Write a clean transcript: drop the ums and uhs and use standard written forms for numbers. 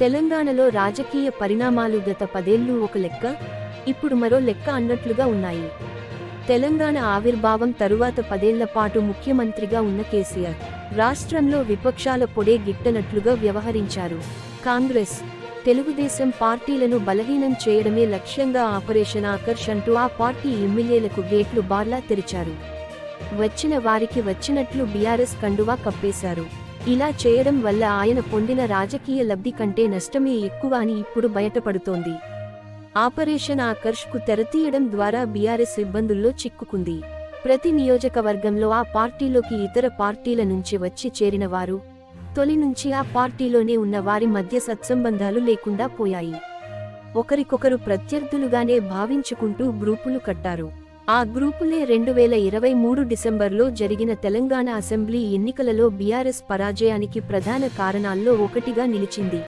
తెలంగాణలో రాజకీయ పరిణామాలు గత 10 ఏళ్లు ఒక లెక్క, ఇప్పుడు మరో లెక్క అన్నట్లుగా ఉన్నాయి. తెలంగాణ ఆవిర్భావం తరువాత 10 ఏళ్ల పాటు ముఖ్యమంత్రిగా ఉన్న కేసీఆర్, రాష్ట్రంలో విపక్షాల పొడే గిట్టనట్లుగా వ్యవహరించారు. కాంగ్రెస్, తెలుగుదేశం పార్టీలను బలహీనం చేయడమే లక్ష్యంగా ఆపరేషన్ ఆకర్ష్ అంటూ ఆ పార్టీ ఎమ్మెల్యేలకు గేట్లు బార్లా తెరిచారు. వచ్చిన వారికి వచ్చినట్లు బీఆర్ఎస్ కండువా కప్పేశారు. ఇలా చేయడం వల్ల ఆయన పొందిన రాజకీయ లబ్ధి కంటే నష్టమే ఎక్కువ అని ఇప్పుడు బయటపడుతోంది. ఆపరేషన్ ఆకర్ష్కు తెరతీయడం ద్వారా బీఆర్ఎస్ ఇబ్బందుల్లో చిక్కుకుంది. ప్రతి నియోజకవర్గంలో ఆ పార్టీలోకి ఇతర పార్టీల నుంచి వచ్చి చేరిన వారు, తొలి నుంచి ఆ పార్టీలోనే ఉన్న వారి మధ్య సత్సంబంధాలు లేకుండా పోయాయి. ఒకరికొకరు ప్రత్యర్థులుగానే భావించుకుంటూ గ్రూపులు కట్టారు. ఆ గ్రూపులే 2023 డిసెంబర్లో జరిగిన తెలంగాణ అసెంబ్లీ ఎన్నికలలో బీఆర్ఎస్ పరాజయానికి ప్రధాన కారణాల్లో ఒకటిగా నిలిచింది.